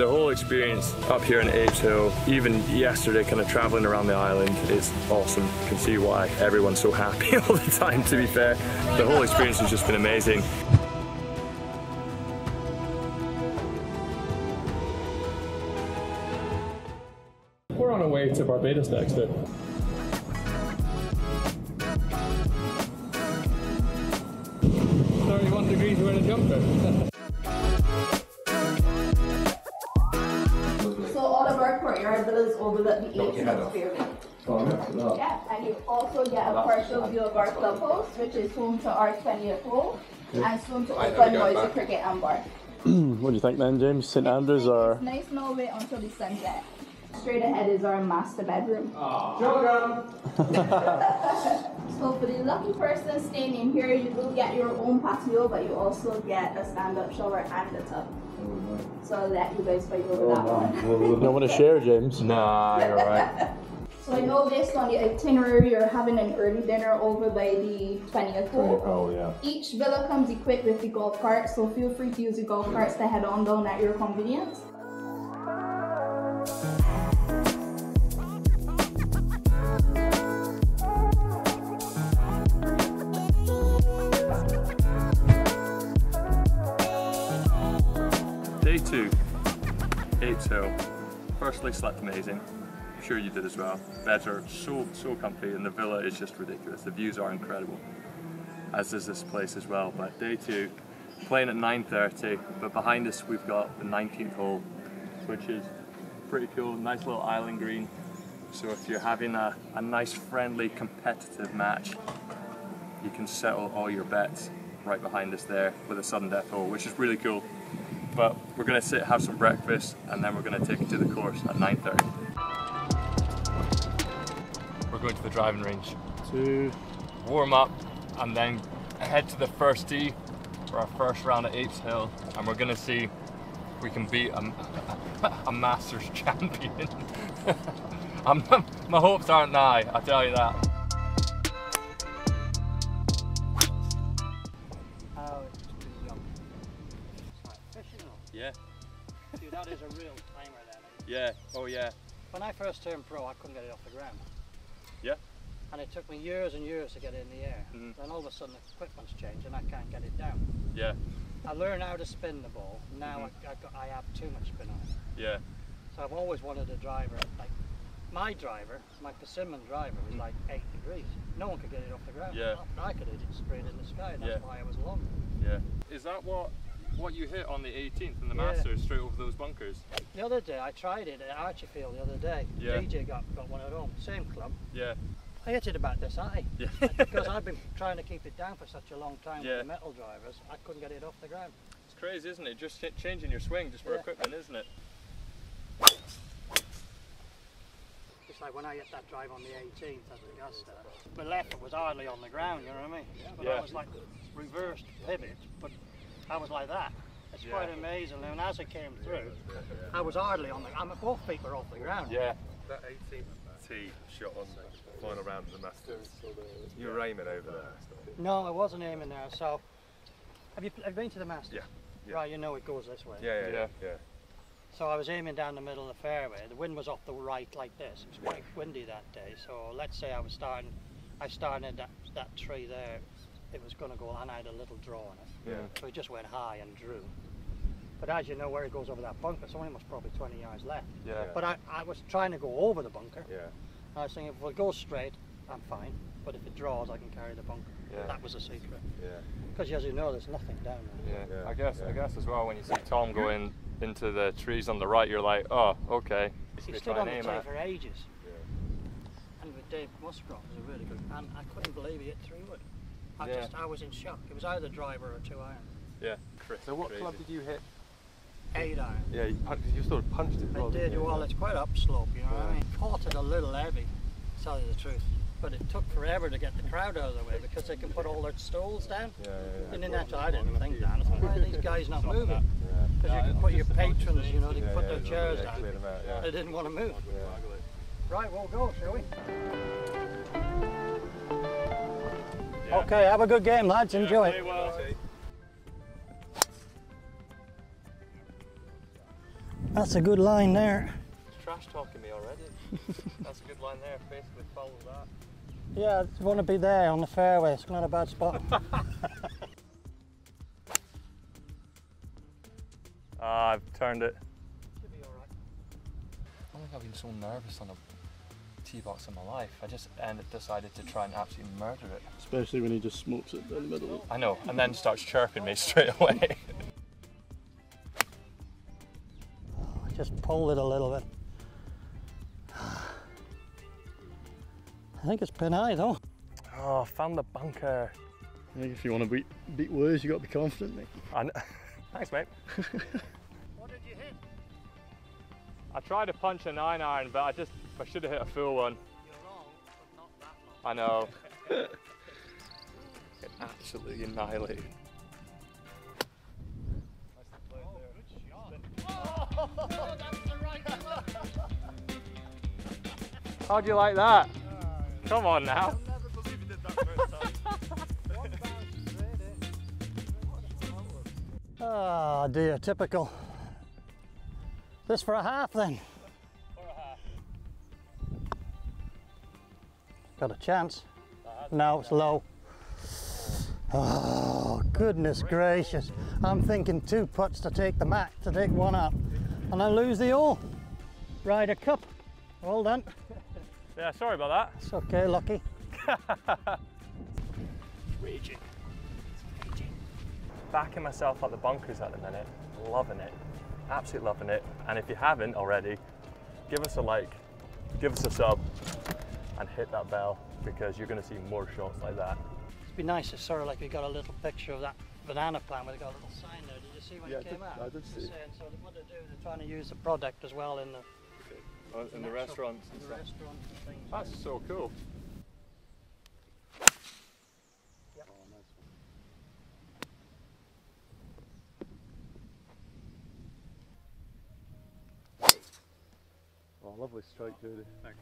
The whole experience up here in Apes Hill, even yesterday kind of traveling around the island, is awesome. You can see why everyone's so happy all the time, to be fair. The whole experience has just been amazing. We're on our way to Barbados, Dexter. 31 degrees, we're in a jumper. So all of our courtyard villas overlook the Apes Hill fairway. Yeah, and you also get a partial view of our clubhouse, which is home to our 20th hole, and soon to open noisy cricket and bar. What do you think then, James? St Andrews or? It's nice now wait until the sunset. Straight ahead is our master bedroom. So for the lucky person staying in here, you do get your own patio, but you also get a stand-up shower and a tub. So I'll let you guys fight over that one. You don't want to share, James? Nah, you're right. So I know based on the itinerary, you're having an early dinner over by the 20th hole. Oh yeah. Each villa comes equipped with the golf cart, so feel free to use the golf carts to head on down at your convenience. Day 2, Apes Hill. Firstly, slept amazing. I'm sure you did as well. Beds are so comfy and the villa is just ridiculous. The views are incredible, as is this place as well. But day 2, playing at 9:30, but behind us we've got the 19th hole, which is pretty cool. Nice little island green. So if you're having a nice, friendly, competitive match, you can settle all your bets right behind us there with a sudden death hole, which is really cool. But we're going to sit, have some breakfast, and then we're going to take it to the course at 9:30. We're going to the driving range to warm up and then head to the first tee for our first round at Apes Hill, and we're going to see if we can beat a Masters champion. My hopes aren't nigh, I tell you that. Yeah. Dude, that is a real timer then. Yeah, oh yeah. When I first turned pro, I couldn't get it off the ground. Yeah. And it took me years and years to get it in the air. Then all of a sudden the equipment's changed and I can't get it down. Yeah. I learned how to spin the ball. Now I have too much spin on it. Yeah. So I've always wanted a driver, like my persimmon driver was like 8 degrees. No one could get it off the ground. Yeah. I could hit it straight in the sky, and that's why I was long. Yeah. Is that what you hit on the 18th in the Masters, straight over those bunkers? The other day I tried it at Archiefield the other day. Yeah. DJ got one at home, same club. Yeah. I hit it about this high. Yeah. Because I've been trying to keep it down for such a long time with the metal drivers, I couldn't get it off the ground. It's crazy, isn't it? Just changing your swing just for equipment, isn't it? Just like when I hit that drive on the 18th at Augusta, my left foot was hardly on the ground, you know what I mean? But I was like reversed pivot, but I was like that. It's quite amazing. And as it came through, I was hardly on the ground. Both feet were off the ground. Yeah. That 18th tee shot on the final round of the Masters, you were aiming over there? No, I wasn't aiming there. So, have you been to the Masters? Yeah. Right, you know it goes this way. Yeah. So I was aiming down the middle of the fairway. The wind was off the right like this. It was quite windy that day. So let's say I started that tree there. It was going to go, and I had a little draw on it. Yeah. So it just went high and drew. But as you know, where it goes over that bunker, it's only probably 20 yards left. Yeah. But I was trying to go over the bunker. Yeah. I was thinking, if it goes straight, I'm fine. But if it draws, I can carry the bunker. Yeah. That was a secret. Yeah. Because as you know, there's nothing down there. Yeah. I guess as well, when you see Tom going into the trees on the right, you're like, oh, okay. He stood on the tee for ages. Yeah. And with Dave Musgrove was a really good, and I couldn't believe he hit 3-wood. I was in shock. It was either driver or 2-iron. Yeah. So what club did you hit? 8-iron. Yeah, you sort of punched it. I did. Well, it's quite upslope, you know what I mean? Caught it a little heavy, to tell you the truth. But it took forever to get the crowd out of the way because they can put all their stools down. And then after I didn't think that. I thought, why are these guys not moving? Because you can put your patrons, you know, they can put their chairs down. They didn't want to move. Right, we'll go, shall we? Okay, have a good game, lads. Enjoy it. That's a good line there. It's trash talking me already. That's a good line there. Basically follow that. Yeah, you want to be there on the fairway. It's not a bad spot. I've turned it. Should be alright. I don't think I've been so nervous on a tee box in my life. I just decided to try and absolutely murder it. Especially when he just smokes it down the middle. I know, and then starts chirping me straight away. I just pulled it a little bit. I think it's pin high though. Oh, found the bunker. I think if you want to beat Woos, you got to be confident, mate. Thanks, mate. What did you hit? I tried to punch a 9-iron, but I should have hit a full one. You're wrong, but not that long. I know. It absolutely annihilated. Oh, that's the right club. How'd you like that? Come on now. I'll never believe you did that first time. Ah, dear, typical. This for a half then. For a half. Got a chance. No, it's low. Oh, goodness gracious. I'm thinking 2 putts to take the mat, to take one up, and I lose the hole. Ryder Cup. Well done. Yeah, sorry about that. It's okay, lucky. Raging. Backing myself at the bunkers at the minute. Loving it. Absolutely loving it. And if you haven't already, give us a like, give us a sub, and hit that bell, because you're going to see more shots like that. It'd be nice if sort of like we got a little picture of that banana plant where they got a little sign there. Did you see when it came out? I did see. Saying, so what they do, they're trying to use the product as well in the In the restaurants and stuff. restaurants and things. That's so cool. Yep. Oh, nice one. Oh, lovely strike, Jody. Thanks.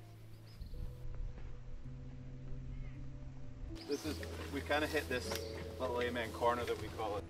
This is, we kind of hit this little amen corner that we call it.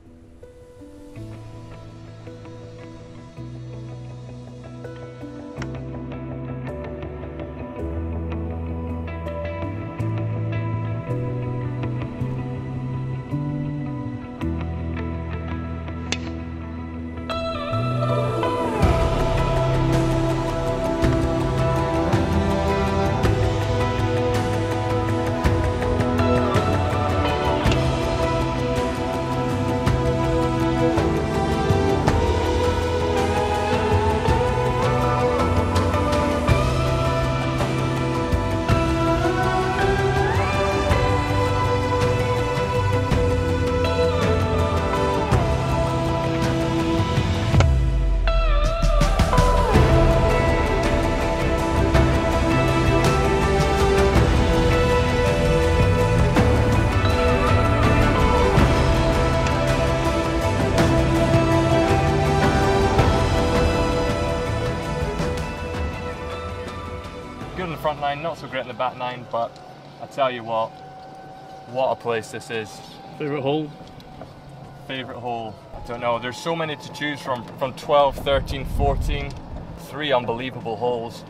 Good in the front nine, not so great in the back nine, but I tell you what a place this is. Favourite hole? Favourite hole? I don't know, there's so many to choose from 12, 13, 14, 3 unbelievable holes.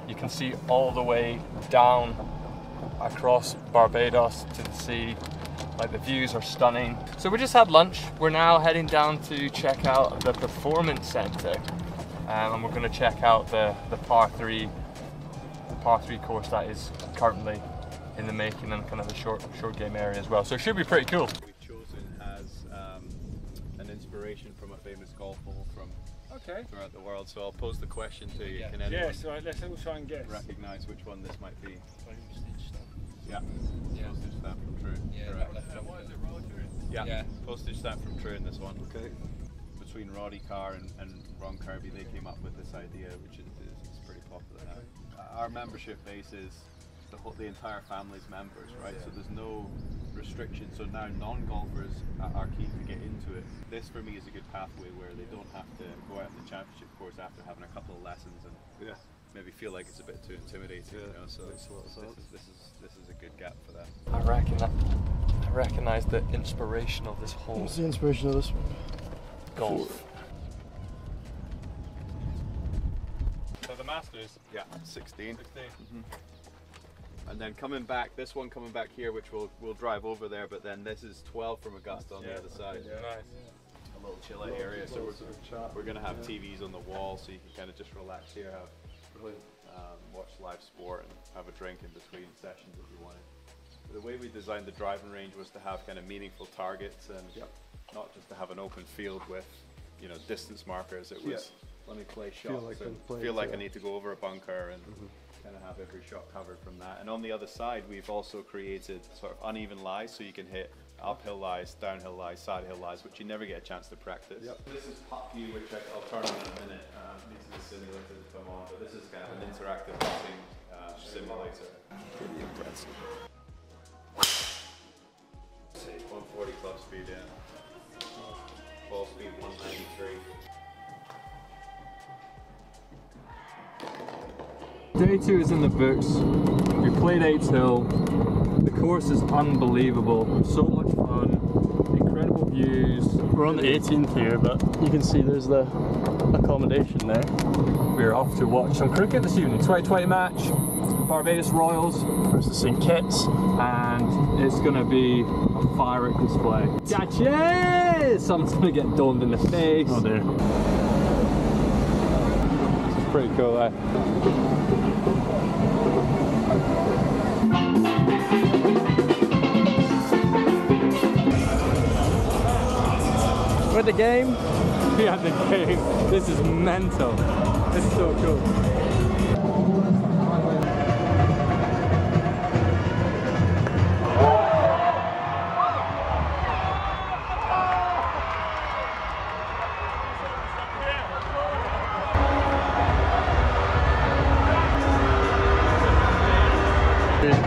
You can see all the way down across Barbados to the sea. Like, the views are stunning. So we just had lunch. We're now heading down to check out the performance centre, and we're going to check out the par 3 course that is currently in the making, and kind of the short game area as well. So it should be pretty cool. We've chosen as an inspiration from a famous golf hole from throughout the world. So I'll pose the question to you. Can anyone let's all try and guess. recognise which one this might be? Yeah. Yeah. Postage stamp from True. Yeah, Correct. Yeah. Yeah. Postage stamp from True in this one. Okay. Between Roddy Carr and Ron Kirby, they came up with this idea, which is pretty popular now. Our membership base is the entire family's members, right? So there's no restrictions. So now non-golfers are keen to get into it. This for me is a good pathway where they don't have to go out on the championship course after having a couple of lessons and maybe feel like it's a bit too intimidating. You know? So this is a good gap for that. I recognise the inspiration of this hole. What's the inspiration of this one? Golf. the Masters? Yeah, 16. 16. And then coming back, this one coming back here, which we'll drive over there, but then this is 12 from Augusta on the other side. Yeah. Nice. A little chilly area, so we're going to have TVs on the wall, so you can kind of just relax here, watch live sport and have a drink in between sessions if you wanted. The way we designed the driving range was to have kind of meaningful targets and not just to have an open field with, you know, distance markers. It was let me play shots and feel like I need to go over a bunker and kind of have every shot covered from that. And on the other side, we've also created sort of uneven lies, so you can hit uphill lies, downhill lies, side hill lies, which you never get a chance to practice. This is putt view, which I'll turn on in a minute. Needs the simulator to come on, but this is kind of an interactive putting simulator. Pretty impressive. 140 club speed, yeah. Ball speed 193. Day 2 is in the books. We played Apes Hill. The course is unbelievable. So much fun. Incredible views. We're on the 18th here, but you can see there's the accommodation there. We're off to watch some cricket this evening. 2020 match. Barbados Royals versus St. Kitts. And it's going to be a firework display. Gotcha! Someone's going to get domed in the face. Oh dear. This is pretty cool, eh? We're at the game. Yeah, the game. This is mental. This is so cool.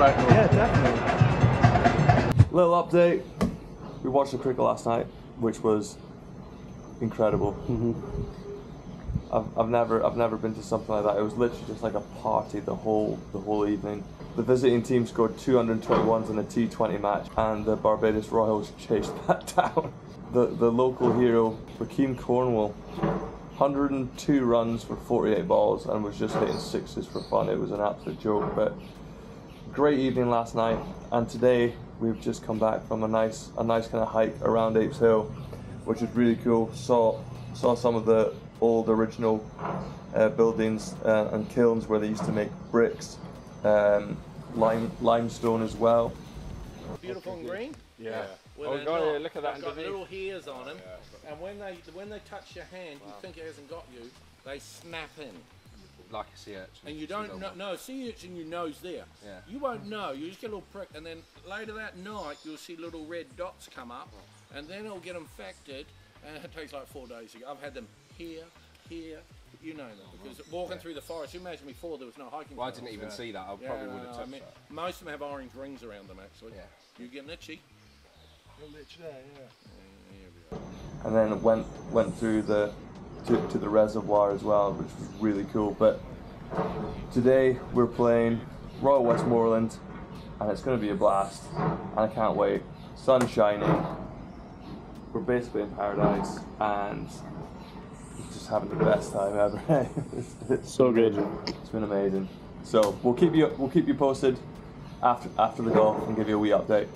Yeah, definitely. Little update. We watched the cricket last night, which was incredible. I've never been to something like that. It was literally just like a party the whole evening. The visiting team scored 221s in a T20 match, and the Barbados Royals chased that down. The local hero, McKeating, 102 runs for 48 balls, and was just hitting sixes for fun. It was an absolute joke, but great evening last night. And today we've just come back from a nice kind of hike around Apes Hill, which was really cool. Saw some of the old original buildings and kilns where they used to make bricks, limestone as well. Beautiful and green. Yeah. Oh God! Look at that. They've got little hairs on them, and when they touch your hand, you think it hasn't got you. They snap in. Like a sea urchin. And you don't know, sea urchin, you know's there. Yeah. You won't know. You just get a little prick, and then later that night you'll see little red dots come up, and then it'll get infected, and it takes like 4 days to go. I've had them here, you know them, because walking through the forest. You imagine before there was no hiking. Well, I didn't even see that. I probably would have touched that. Most of them have orange rings around them actually. Yeah. You getting itchy? And then went through to the reservoir as well, which was really cool. But today we're playing Royal Westmoreland, and it's going to be a blast, and I can't wait. Sun shining, we're basically in paradise, and just having the best time ever. It's So good. It's been amazing. So we'll keep you posted after the golf and give you a wee update.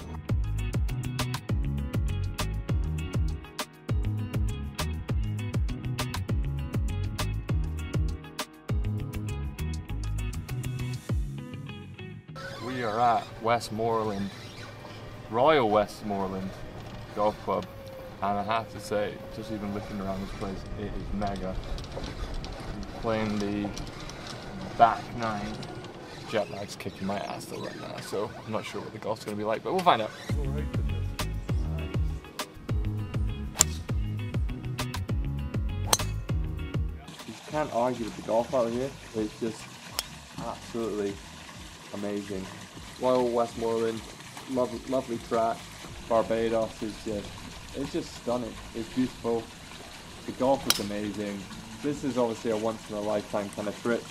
We are at Westmoreland, Royal Westmoreland Golf Club, and I have to say, just even looking around this place, it is mega. I'm playing the back nine. Jet lag's kicking my ass though right now, so I'm not sure what the golf's going to be like, but we'll find out. You can't argue with the golf out here. It's just absolutely amazing. Royal Westmoreland, lovely track. Barbados is it's just stunning. It's beautiful. The golf is amazing. This is obviously a once in a lifetime kind of trip.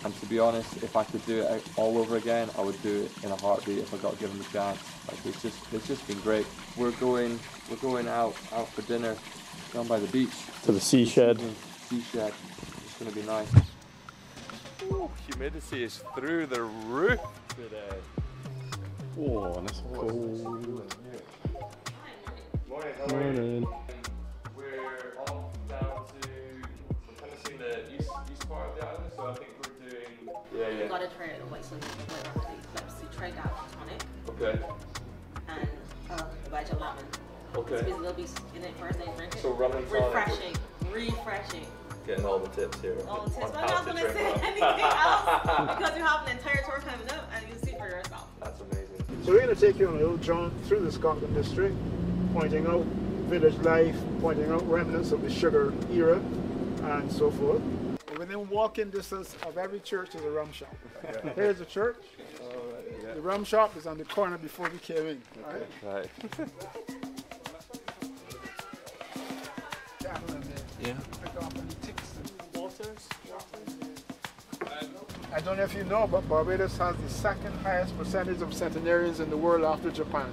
And to be honest, if I could do it all over again, I would do it in a heartbeat if I got given the chance. Like it's just been great. We're going out for dinner down by the beach. To the sea shed. Sea shed. It's gonna be nice. Ooh, humidity is through the roof today. Oh, that's cold. Morning, how are you? Morning. We're off down to, we're kind of seeing the east part of the island, so I think we're doing... Yeah. We've got to try the white solution with our clips. We tried that tonic Okay. and veg lemon. Okay. So we'll be in it first and drink it. So rum and tonic. Refreshing. Getting all the tips here. All the tips. on But how I'm not to going to drink say rum. anything else because you have an entire tour coming up and you can see for yourself. That's amazing. So we're going to take you on a little jaunt through the Scotland district, pointing out village life, pointing out remnants of the sugar era, and so forth. Within walking distance of every church is a rum shop. Here's the church. The rum shop is on the corner before we came in. Right. Yeah. I don't know if you know, but Barbados has the second highest percentage of centenarians in the world after Japan,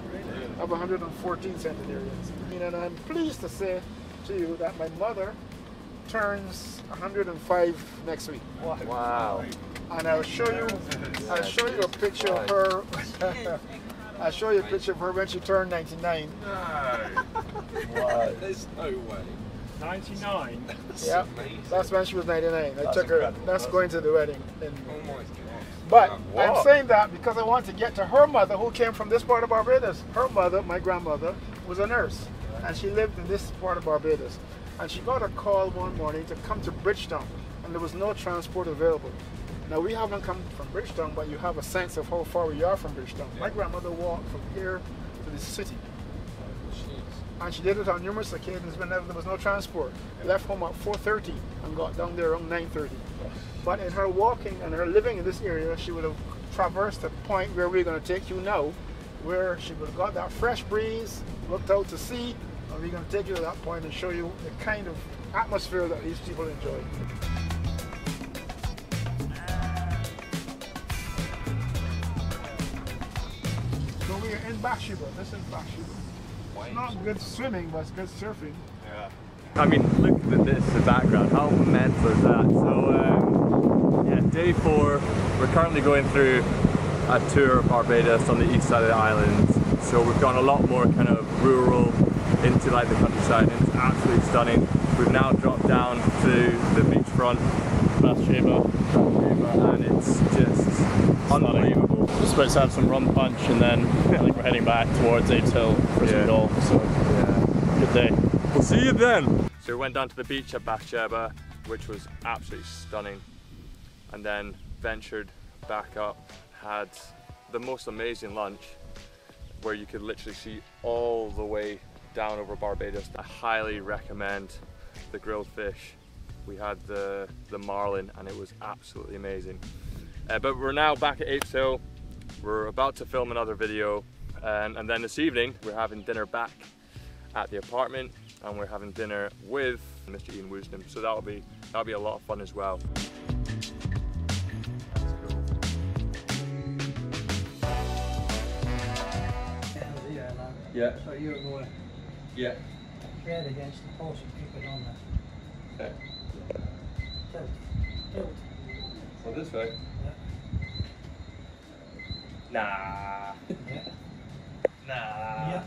of 114 centenarians. And I'm pleased to say to you that my mother turns 105 next week. Wow. And I'll show you a picture of her. I'll show you a picture of her when she turned 99. Wow. There's no way. 99? Yeah, that's when she was 99. I took her, that's going to the wedding. Oh my God. But I'm saying that because I want to get to her mother who came from this part of Barbados. Her mother, my grandmother, was a nurse and she lived in this part of Barbados. And she got a call one morning to come to Bridgetown and there was no transport available. Now we haven't come from Bridgetown, but you have a sense of how far we are from Bridgetown. My grandmother walked from here to the city. And she did it on numerous occasions whenever there was no transport. Left home at 4:30 and got down there around 9:30. But in her walking and her living in this area, she would have traversed the point where we're going to take you now, where she would have got that fresh breeze, looked out to sea, and we're going to take you to that point and show you the kind of atmosphere that these people enjoy. So we are in Bathsheba. This is Bathsheba. It's not good swimming, but it's good surfing. Yeah. I mean, look at this, the background, how mental is that? So, yeah, day 4, we're currently going through a tour of Barbados on the east side of the island. So we've gone a lot more kind of rural into like the countryside and it's absolutely stunning. We've now dropped down to the beachfront, Bathsheba, and it's just unbelievable. Just about to have some rum punch and then I think we're heading back towards Apes Hill for some golf, so yeah, good day. We'll see you then! So we went down to the beach at Bathsheba, which was absolutely stunning, and then ventured back up, had the most amazing lunch where you could literally see all the way down over Barbados. I highly recommend the grilled fish. We had the marlin and it was absolutely amazing. But we're now back at Apes Hill. We're about to film another video and then this evening we're having dinner back at the apartment and we're having dinner with Mr. Ian Woosnam. So that'll be a lot of fun as well. Yeah. So you're going Yeah. straight against the post and keep it on there. Okay. Tilt. Tilt. Well, this way? Nah. Yeah. Nah. Yeah.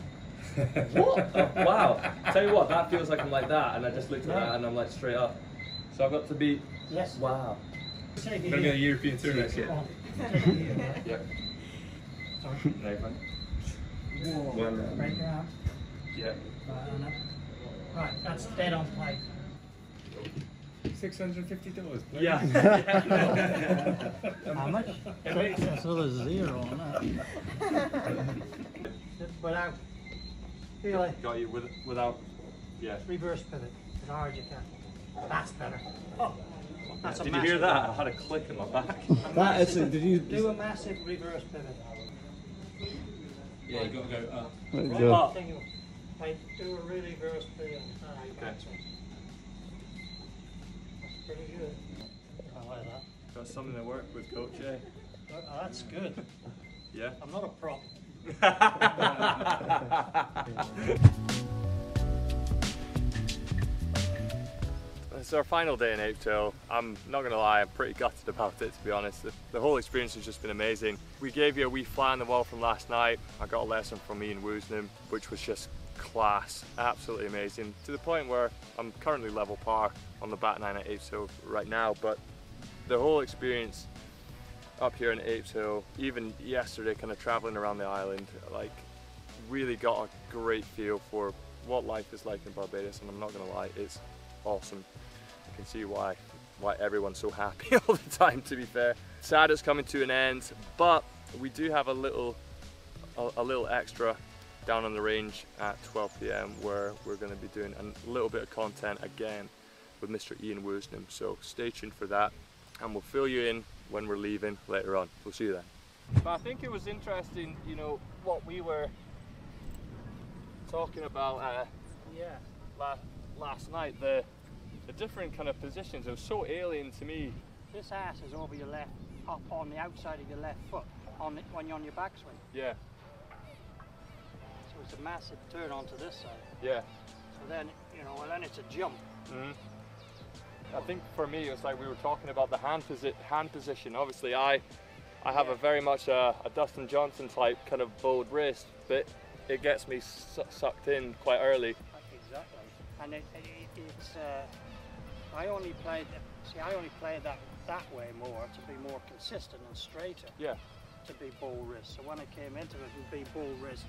What? Oh, wow. Tell you what, that feels like I'm like that and I just looked at that and I'm like straight up. So I've got to be... Yes. Wow. Take I'm going to be on a European tour next year. Yeah. Sorry. No, you're fine. Whoa. Right your arm. Yeah. Right on it. Right, that's dead on play. $650. Yeah. How much? So there's 0 on that. Without, really, Got you without, yeah. reverse pivot as hard as you can. That's better. Oh, that's Did you hear that? I had a click in my back. That is, did you do a massive reverse pivot? Yeah, you got to go up. Continue. Right, do a really reverse pivot. Okay. That's pretty good. I like that. Got something to work with, Coach, eh? Oh, that's good. Yeah? I'm not a prop. It's our final day in Apes Hill. I'm not gonna lie, I'm pretty gutted about it, to be honest. The whole experience has just been amazing. We gave you a wee fly on the wall from last night. I got a lesson from me in Woosnam, which was just class, absolutely amazing, to the point where I'm currently level par on the bat 9 at Apes Hill right now. But the whole experience up here in Apes Hill, even yesterday kind of traveling around the island, like really got a great feel for what life is like in Barbados, and I'm not gonna lie, it's awesome. You can see why everyone's so happy all the time, to be fair. Sad it's coming to an end, but we do have a little extra down on the range at 12 PM where we're going to be doing a little bit of content again with Mr. Ian Woosnam, so stay tuned for that, and we'll fill you in when we're leaving later on. We'll see you then. But I think it was interesting, you know, what we were talking about last night, the different kind of positions. It was so alien to me. This ass is over your left, up on the outside of your left foot, when you're on your backswing. Yeah. So it's a massive turn onto this side. Yeah. So then, you know, well then it's a jump. Mm-hmm. I think for me, it was like we were talking about the hand position. Obviously, I have a very much a Dustin Johnson type kind of bowed wrist, but it gets me sucked in quite early. Exactly. And it's I only played that way more to be more consistent and straighter. Yeah. To be ball wrist. So when I came into it and be ball wrist,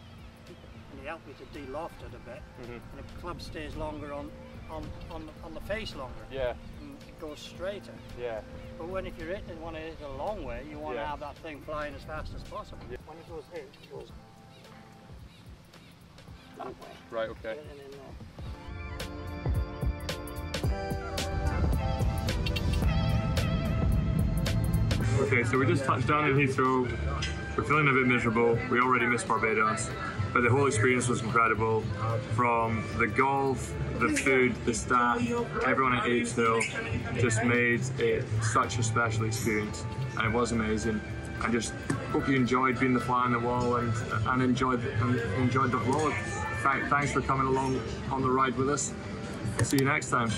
and he helped me to de-loft it a bit, and the club stays longer on the face longer. Yeah. And it goes straighter. Yeah. But when if you're hitting it, want to hit it a long way, you want to have that thing flying as fast as possible. Yeah. When it goes here, it goes that way. Right. Okay. Okay, so we just touched down in Heathrow. We're feeling a bit miserable. We already missed Barbados, but the whole experience was incredible. From the golf, the food, the staff, everyone at Apes Hill just made it such a special experience, and it was amazing. I just hope you enjoyed being the fly on the wall and enjoyed the vlog. Thanks for coming along on the ride with us. See you next time.